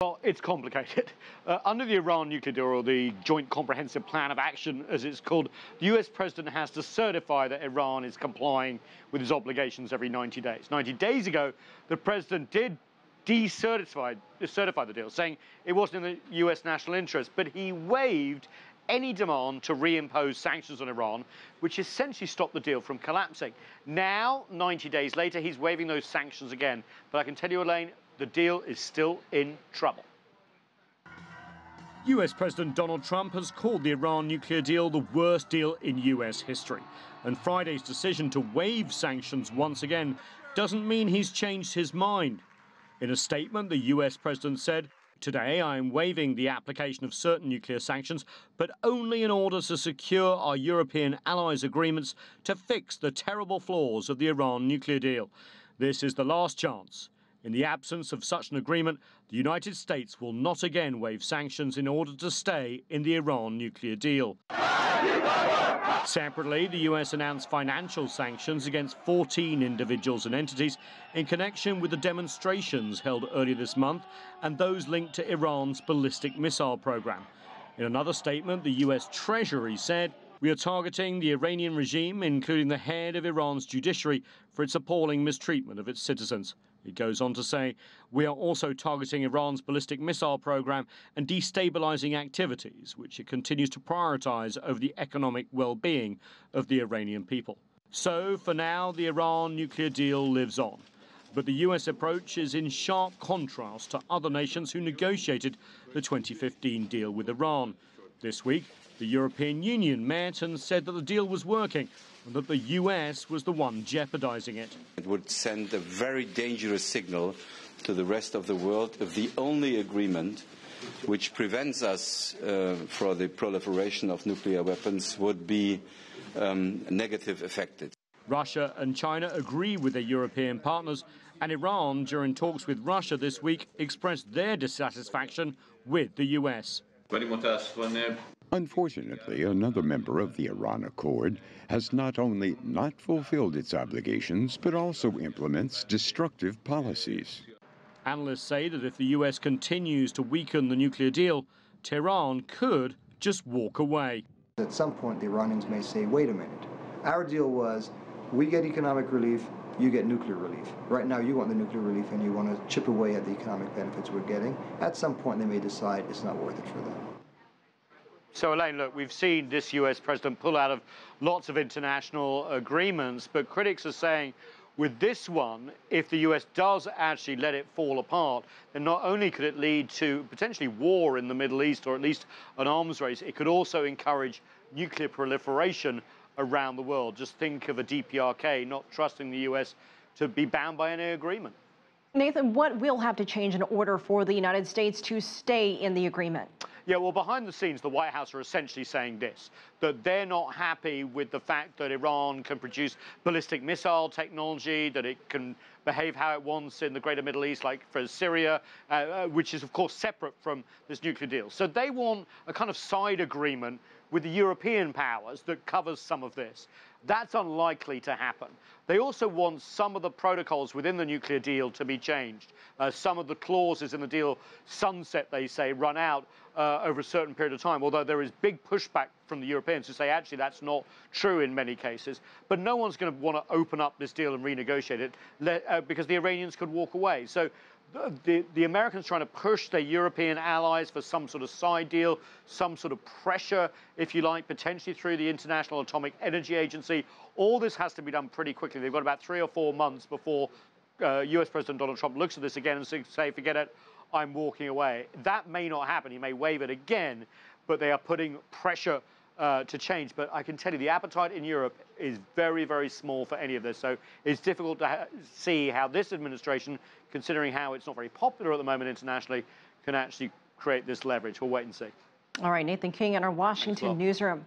Well, it's complicated. Under the Iran nuclear deal, or the Joint Comprehensive Plan of Action, as it's called, the US president has to certify that Iran is complying with his obligations every 90 days. 90 days ago, the president did certify the deal, saying it wasn't in the US national interest, but he waived any demand to reimpose sanctions on Iran, which essentially stopped the deal from collapsing. Now, 90 days later, he's waiving those sanctions again. But I can tell you, Elaine, the deal is still in trouble. US President Donald Trump has called the Iran nuclear deal the worst deal in US history. And Friday's decision to waive sanctions once again doesn't mean he's changed his mind. In a statement, the US president said, "Today I am waiving the application of certain nuclear sanctions, but only in order to secure our European allies' agreements to fix the terrible flaws of the Iran nuclear deal. This is the last chance. In the absence of such an agreement, the United States will not again waive sanctions in order to stay in the Iran nuclear deal." Separately, the US announced financial sanctions against 14 individuals and entities in connection with the demonstrations held earlier this month and those linked to Iran's ballistic missile program. In another statement, the US Treasury said, "We are targeting the Iranian regime, including the head of Iran's judiciary, for its appalling mistreatment of its citizens." It goes on to say, "We are also targeting Iran's ballistic missile program and destabilizing activities, which it continues to prioritize over the economic well-being of the Iranian people." So, for now, the Iran nuclear deal lives on. But the US approach is in sharp contrast to other nations who negotiated the 2015 deal with Iran. This week, the European Union met and said that the deal was working and that the US was the one jeopardizing it. It would send a very dangerous signal to the rest of the world if the only agreement which prevents us from the proliferation of nuclear weapons would be negative affected. Russia and China agree with their European partners, and Iran, during talks with Russia this week, expressed their dissatisfaction with the US. Unfortunately, another member of the Iran Accord has not only not fulfilled its obligations, but also implements destructive policies. Analysts say that if the US continues to weaken the nuclear deal, Tehran could just walk away. At some point, the Iranians may say, wait a minute, our deal was we get economic relief, you get nuclear relief. Right now, you want the nuclear relief and you want to chip away at the economic benefits we're getting. At some point, they may decide it's not worth it for them. So, Elaine, look, we've seen this US president pull out of lots of international agreements, but critics are saying with this one, if the US does actually let it fall apart, then not only could it lead to potentially war in the Middle East, or at least an arms race, it could also encourage nuclear proliferation around the world. Just think of a DPRK not trusting the US to be bound by any agreement. Nathan, what will have to change in order for the United States to stay in the agreement? Yeah, well, behind the scenes, the White House are essentially saying this, that they're not happy with the fact that Iran can produce ballistic missile technology, that it can behave how it wants in the greater Middle East, like for Syria, which is, of course, separate from this nuclear deal. So they want a kind of side agreement with the European powers that covers some of this. That's unlikely to happen. They also want some of the protocols within the nuclear deal to be changed. Some of the clauses in the deal sunset, they say, run out over a certain period of time, although there is big pushback from the Europeans who say, actually, that's not true in many cases. But no one's going to want to open up this deal and renegotiate it because the Iranians could walk away. So the Americans trying to push their European allies for some sort of side deal, some sort of pressure, if you like, potentially through the International Atomic Energy Agency. All this has to be done pretty quickly. They've got about 3 or 4 months before US President Donald Trump looks at this again and say, forget it, I'm walking away. That may not happen. He may waive it again, but they are putting pressure to change. But I can tell you the appetite in Europe is very, very small for any of this. So it's difficult to see how this administration, considering how it's not very popular at the moment internationally, can actually create this leverage. We'll wait and see. All right, Nathan King in our Washington newsroom.